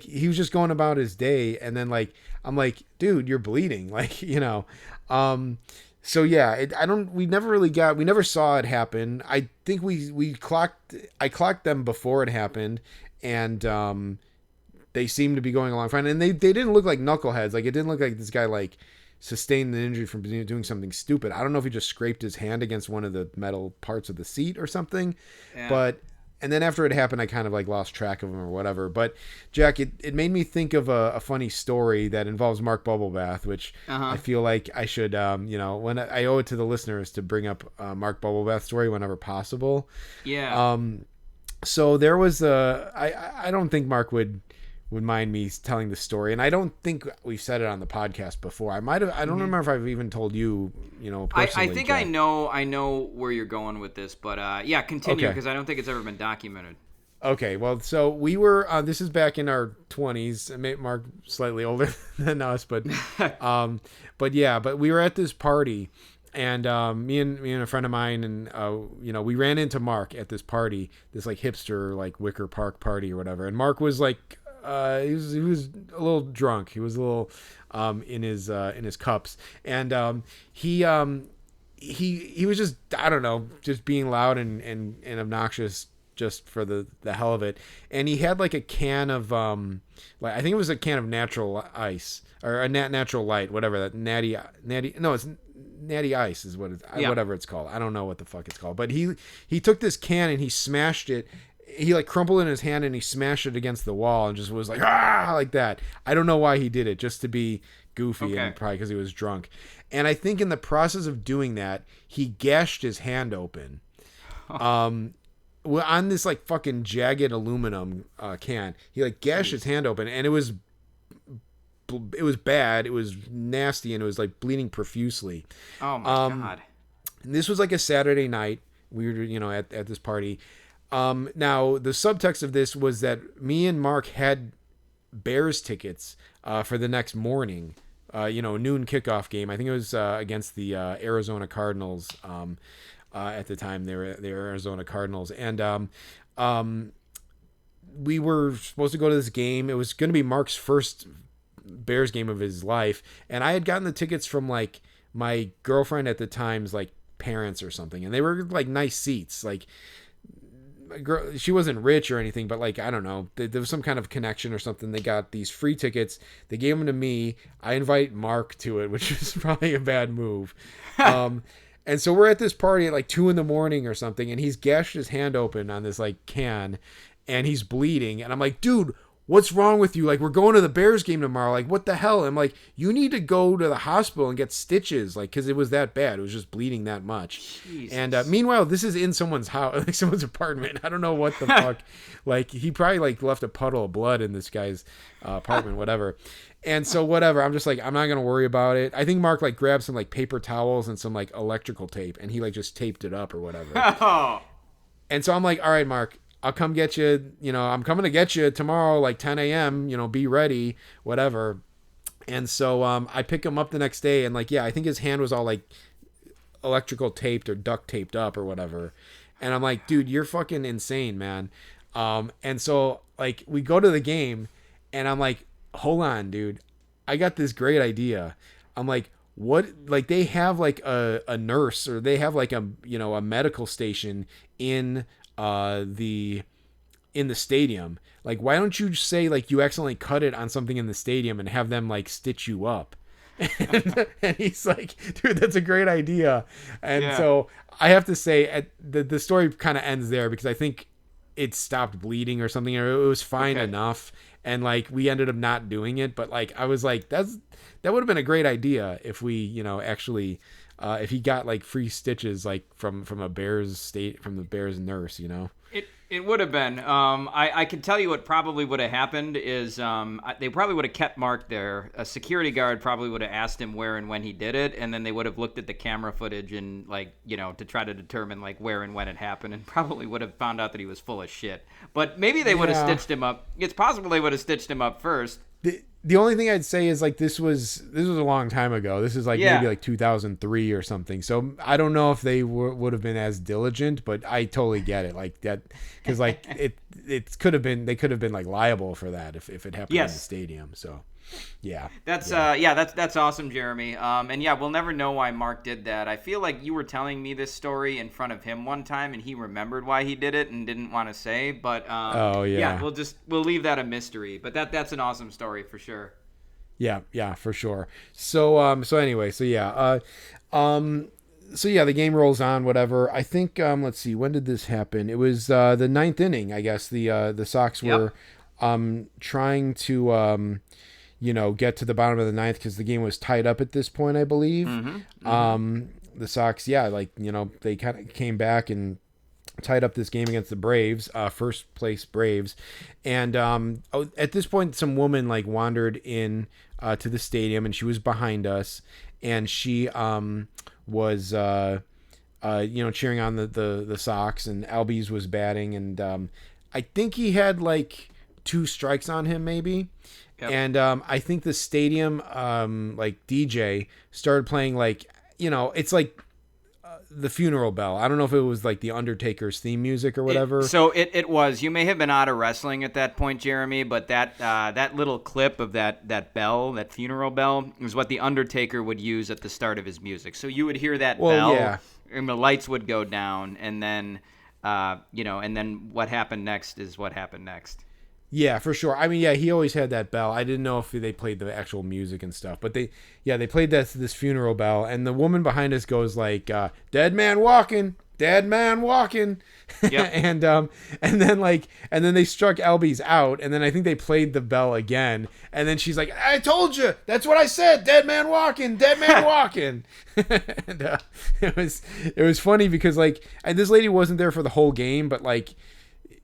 he was just going about his day, and then like I'm like, dude, you're bleeding, like So we never saw it happen. I think I clocked them before it happened, and they seemed to be going along fine, and they didn't look like knuckleheads. Like it didn't look like this guy like sustained an injury from doing something stupid. I don't know if he just scraped his hand against one of the metal parts of the seat or something, and then after it happened, I kind of like lost track of him or whatever. But Jack, it made me think of a funny story that involves Mark Bubblebath, which I feel like I should, when I owe it to the listeners to bring up Mark Bubblebath story whenever possible.
Yeah.
So there was I don't think Mark would would mind me telling the story. And I don't think we've said it on the podcast before. I might have. I don't remember if I've even told you. Personally.
I think
Jack.
I know where you're going with this, but yeah, continue because I don't think it's ever been documented.
Okay, well, so we were. This is back in our 20s. Mark slightly older than us, but we were at this party, and me and a friend of mine, and we ran into Mark at this party, this like hipster like Wicker Park party or whatever, and Mark was like, he was a little drunk. He was a little in his cups, and he was just, I don't know, just being loud and obnoxious just for the hell of it. And he had like a can of I think it was a can of natural ice or a natural light, whatever that natty no, it's natty ice is what it's whatever it's called. I don't know what the fuck it's called. But he took this can and he smashed it. He like crumpled it in his hand and he smashed it against the wall and just was like, ah, like that. I don't know why he did it, just to be goofy and probably because he was drunk. And I think in the process of doing that, he gashed his hand open. On this like fucking jagged aluminum can, he like gashed his hand open, and it was bad. It was nasty, and it was like bleeding profusely.
Oh my god!
And this was like a Saturday night. We were at this party. Now the subtext of this was that me and Mark had Bears tickets for the next morning. Noon kickoff game. I think it was against the Arizona Cardinals. At the time, they were Arizona Cardinals, and we were supposed to go to this game. It was going to be Mark's first Bears game of his life, and I had gotten the tickets from like my girlfriend at the time's like parents or something, and they were like nice seats. Like, she wasn't rich or anything, but like, I don't know, there was some kind of connection or something. They got these free tickets. They gave them to me. I invite Mark to it, which is probably a bad move. And so we're at this party at like 2 a.m. or something, and he's gashed his hand open on this like can, and he's bleeding. And I'm like, dude, what's wrong with you? Like, we're going to the Bears game tomorrow. Like, what the hell? I'm like, you need to go to the hospital and get stitches, like, because it was that bad. It was just bleeding that much. Jesus. And meanwhile, this is in someone's house, like someone's apartment. I don't know what the fuck. Like, he probably like left a puddle of blood in this guy's apartment, whatever. And so whatever, I'm just like, I'm not going to worry about it. I think Mark like grabbed some like paper towels and some like electrical tape, and he like just taped it up or whatever.
Oh.
And so I'm like, all right, Mark, I'll come get you. I'm coming to get you tomorrow, like 10 a.m., be ready, whatever. And so I pick him up the next day, and like, yeah, I think his hand was all like electrical taped or duct taped up or whatever. And I'm like, dude, you're fucking insane, man. And so like we go to the game, and I'm like, hold on, dude, I got this great idea. I'm like, what? Like, they have like a nurse, or they have like a medical station in the stadium. Like, why don't you say like you accidentally cut it on something in the stadium and have them like stitch you up? And he's like, dude, that's a great idea. And so I have to say, the story kind of ends there, because I think it stopped bleeding or something, or it was fine enough. And like, we ended up not doing it, but like, I was like, that would have been a great idea if we, actually, if he got like free stitches, like from the Bears nurse,
It would have been. I can tell you what probably would have happened is they probably would have kept Mark there. A security guard probably would have asked him where and when he did it, and then they would have looked at the camera footage and to try to determine like where and when it happened, and probably would have found out that he was full of shit. But maybe they would have stitched him up. It's possible they would have stitched him up first.
The only thing I'd say is like, this was a long time ago. This is like maybe like 2003 or something. So I don't know if they would have been as diligent, but I totally get it. Like that, because like it could have been, they could have been like liable for that if it happened in the stadium. So yeah,
that's awesome, Jeremy. And yeah, we'll never know why Mark did that. I feel like you were telling me this story in front of him one time, and he remembered why he did it and didn't want to say. But we'll leave that a mystery. But that's an awesome story for sure.
Yeah, for sure. So anyway, the game rolls on, whatever. I think let's see, when did this happen? It was the ninth inning, I guess. The Sox were trying to get to the bottom of the ninth, because the game was tied up at this point, I believe. The Sox, they kind of came back, and tied up this game against the Braves, first place Braves. And at this point, some woman like wandered in to the stadium, and she was behind us, and she was cheering on the Sox, and Albies was batting, and I think he had like 2 strikes on him maybe. Yep. And I think the stadium like DJ started playing like, it's like the funeral bell. I don't know if it was like the Undertaker's theme music or whatever.
So it was. You may have been out of wrestling at that point, Jeremy, but that little clip of that bell, that funeral bell, is what the Undertaker would use at the start of his music. So you would hear that bell,
yeah.
And the lights would go down, and then and then what happened next is what happened next.
Yeah, for sure. I mean, yeah, he always had that bell. I didn't know if they played the actual music and stuff, but they played this funeral bell, and the woman behind us goes like, "Dead man walking, dead man walking,"
yep.
and then they struck Albies out, and then I think they played the bell again, and then she's like, "I told you, that's what I said, dead man walking, dead man walking," and it was funny because like, and this lady wasn't there for the whole game, but like,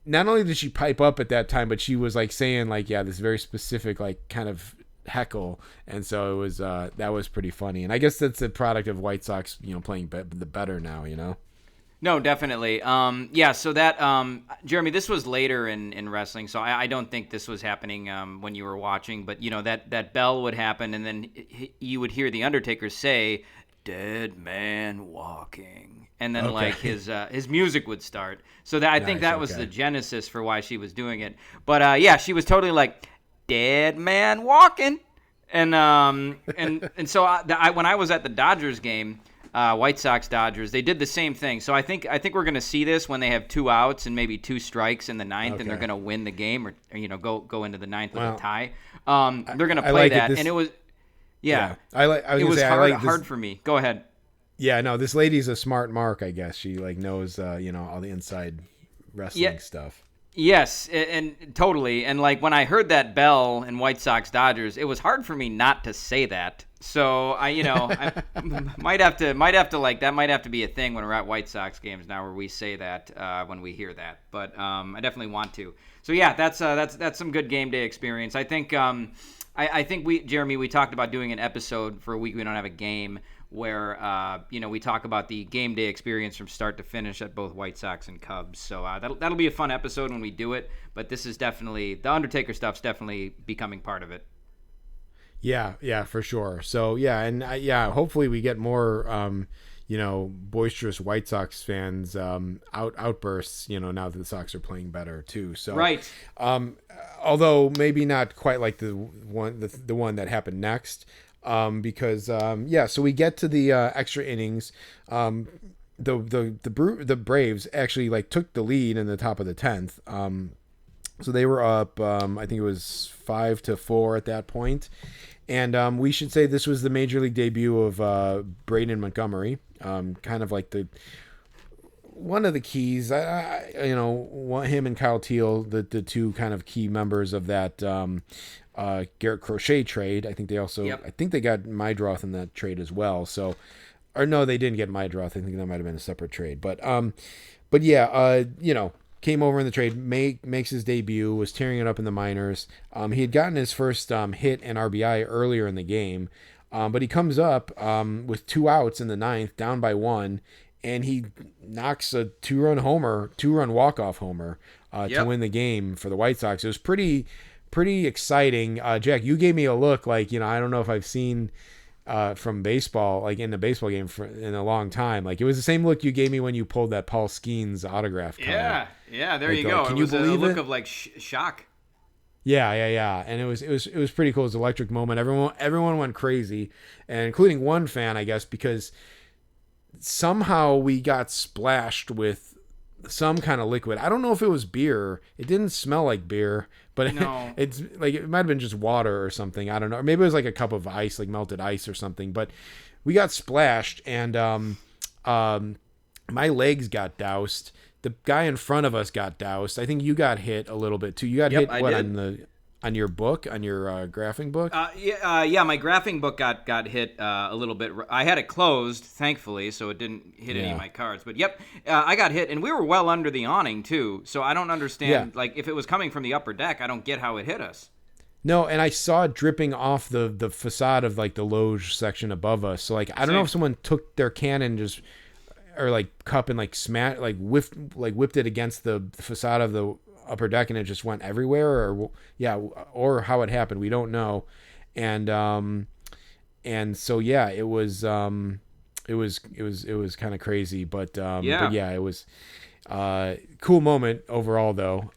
not only did she pipe up at that time, but she was like saying like, this very specific like kind of heckle, and so it was that was pretty funny. And I guess that's a product of White Sox, playing the better now,
No, definitely. So that Jeremy, this was later in wrestling, so I don't think this was happening when you were watching. But that bell would happen, and then you would hear the Undertaker say, "Dead man walking," and then like his music would start. So that I think that was the genesis for why she was doing it. But she was totally like, "Dead man walking," and so when I was at the Dodgers game, White Sox Dodgers, they did the same thing. So I think we're gonna see this when they have 2 outs and maybe 2 strikes in the ninth, and they're gonna win the game, or go into the ninth with a tie. They're gonna play that, and it was. Yeah. It was hard for me. Go ahead.
Yeah, no, this lady's a smart mark, I guess. She like knows all the inside wrestling stuff.
Yes, and totally. And like when I heard that bell in White Sox Dodgers, it was hard for me not to say that. So I might have to like that might have to be a thing when we're at White Sox games now, where we say that when we hear that. But I definitely want to. So yeah, that's some good game day experience. I think I think we talked about doing an episode for a week we don't have a game, where we talk about the game day experience from start to finish at both White Sox and Cubs. So that'll be a fun episode when we do it. But this is definitely, the Undertaker stuff's definitely becoming part of it.
Yeah, for sure. So and hopefully we get more boisterous White Sox fans outbursts. Now that the Sox are playing better too. So
right.
Although maybe not quite like the one that happened next. Because so we get to the extra innings. The Braves actually like took the lead in the top of the 10th. So they were up. I think it was 5-4 at that point. And we should say this was the major league debut of Braden Montgomery. Kind of like one of the keys. Him and Kyle Teal, the 2 kind of key members of that. Garrett Crochet trade. I think they also. Yep. I think they got Mydroth in that trade as well. So, or no, they didn't get Mydroth. I think that might have been a separate trade. But came over in the trade. Makes his debut. Was tearing it up in the minors. He had gotten his first hit and RBI earlier in the game, but he comes up with 2 outs in the 9th, down by 1, and he knocks a 2-run walk-off homer to win the game for the White Sox. It was pretty exciting. Jack, you gave me a look like, I don't know if I've seen from baseball, like in a baseball game in a long time. Like it was the same look you gave me when you pulled that Paul Skeens autograph card.
Yeah, there you go.
Can
it
you
was
believe
a look
it?
of like shock.
Yeah. And it was pretty cool. It was an electric moment. Everyone went crazy, and including one fan, I guess, because somehow we got splashed with some kind of liquid. I don't know if it was beer. It didn't smell like beer, but
no.
It's like it might have been just water or something. I don't know. Or maybe it was like a cup of ice, like melted ice or something. But we got splashed, and my legs got doused. The guy in front of us got doused. I think you got hit a little bit too. You got hit
I did.
on your book, on your graphing book?
Yeah, my graphing book got hit a little bit. I had it closed, thankfully, so it didn't hit any of my cards. But yep, I got hit, and we were well under the awning too. So I don't understand. Like, if it was coming from the upper deck, I don't get how it hit us.
No, and I saw it dripping off the facade of like the loge section above us. So like, I don't know if someone took their cannon or like cup and like whipped it against the facade of the upper deck and it just went everywhere, or how it happened. We don't know. And so yeah, it was kind of crazy, but yeah, it was cool moment overall though.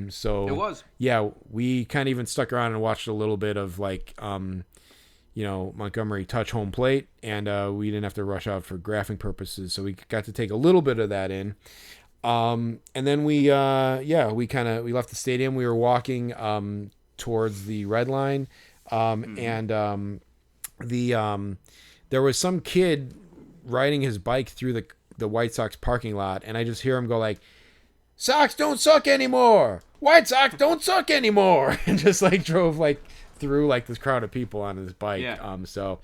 So
it was.
Yeah, we kind of even stuck around and watched a little bit of like Montgomery touch home plate, and we didn't have to rush out for graphing purposes, so we got to take a little bit of that in. And then we left the stadium. We were walking towards the red line, and there was some kid riding his bike through the White Sox parking lot, and I just hear him go like, "Sox don't suck anymore. White Sox don't suck anymore," and just like drove like through like this crowd of people on his bike.
Yeah.
So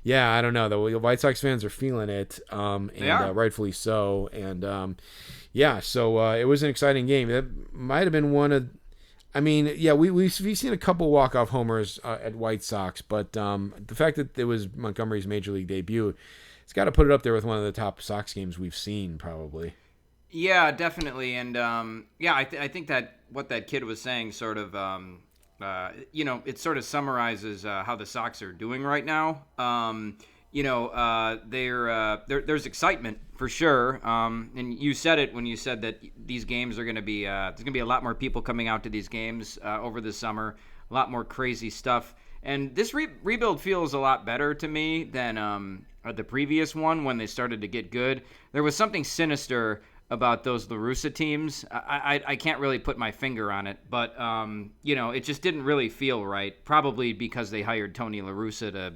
yeah, I don't know. The White Sox fans are feeling it, and rightfully so. And yeah, so it was an exciting game. It might have been one of, I mean, yeah, we've seen a couple walk-off homers at White Sox, but the fact that it was Montgomery's major league debut, it's got to put it up there with one of the top Sox games we've seen, probably.
Yeah, definitely. And I think that what that kid was saying sort of, it sort of summarizes how the Sox are doing right now. There's excitement for sure. And you said it when you said that these games are going to be, there's going to be a lot more people coming out to these games over the summer, a lot more crazy stuff. And this rebuild feels a lot better to me than the previous one when they started to get good. There was something sinister about those La Russa teams. I can't really put my finger on it, but it just didn't really feel right. Probably because they hired Tony La Russa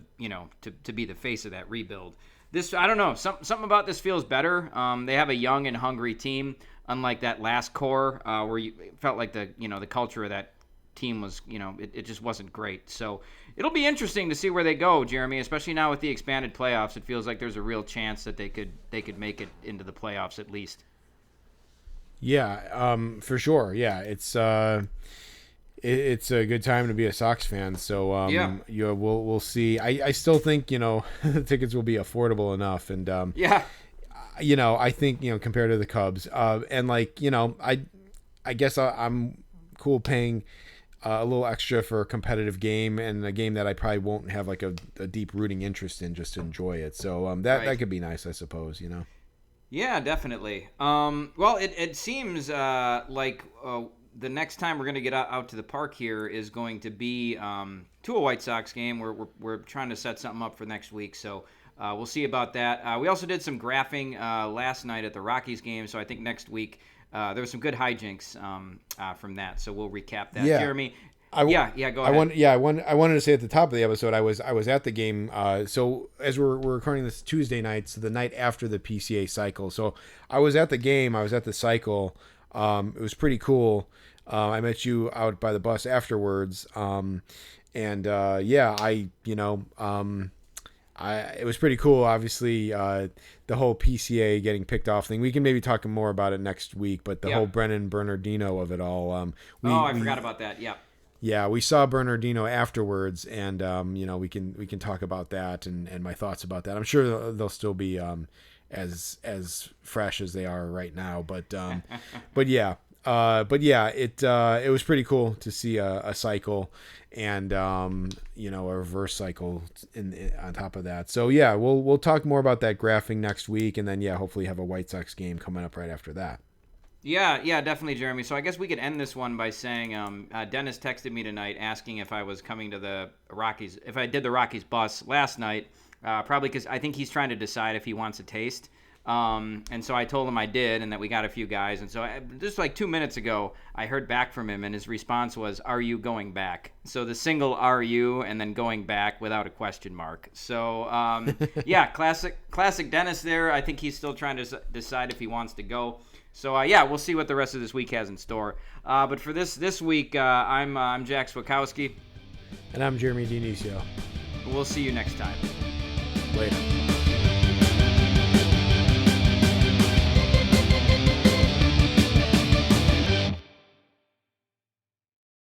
to be the face of that rebuild. This, I don't know, something about this feels better. They have a young and hungry team, unlike that last core where you felt like the culture of that team was, it just wasn't great. So it'll be interesting to see where they go, Jeremy, especially now with the expanded playoffs. It feels like there's a real chance that they could make it into the playoffs at least.
Yeah, for sure. Yeah, it's a good time to be a Sox fan. So we'll see. I still think the tickets will be affordable enough, and I think compared to the Cubs, and I guess I'm cool paying a little extra for a competitive game and a game that I probably won't have like a deep rooting interest in just to enjoy it. So that could be nice, I suppose.
Yeah, definitely. Well, it seems like the next time we're going to get out to the park here is going to be to a White Sox game. We're trying to set something up for next week, so we'll see about that. We also did some graphing last night at the Rockies game, so I think next week there was some good hijinks from that. So we'll recap that.
Yeah.
Jeremy. Go ahead.
I wanted to say at the top of the episode, I was at the game. So as we're recording this Tuesday night, so the night after the PCA cycle. So I was at the game. I was at the cycle. It was pretty cool. I met you out by the bus afterwards. It was pretty cool. Obviously, the whole PCA getting picked off thing. We can maybe talk more about it next week. But the whole Brennan Bernardino of it all.
I forgot about that. Yeah.
Yeah, we saw Bernardino afterwards, and we can talk about that and my thoughts about that. I'm sure they'll still be as fresh as they are right now, but it was pretty cool to see a cycle and a reverse cycle on top of that. So yeah, we'll talk more about that graphing next week, and then hopefully have a White Sox game coming up right after that.
Yeah, definitely, Jeremy. So I guess we could end this one by saying Dennis texted me tonight asking if I was coming to the Rockies, if I did the Rockies bus last night, probably because I think he's trying to decide if he wants a taste. And so I told him I did and that we got a few guys. And so just like 2 minutes ago, I heard back from him, and his response was, "Are you going back?" So the single "are you" and then going back without a question mark. So, yeah, classic Dennis there. I think he's still trying to decide if he wants to go. So, yeah, we'll see what the rest of this week has in store. But for this week, I'm Jack Swakowski.
And I'm Jeremy Dionisio.
We'll see you next time.
Later.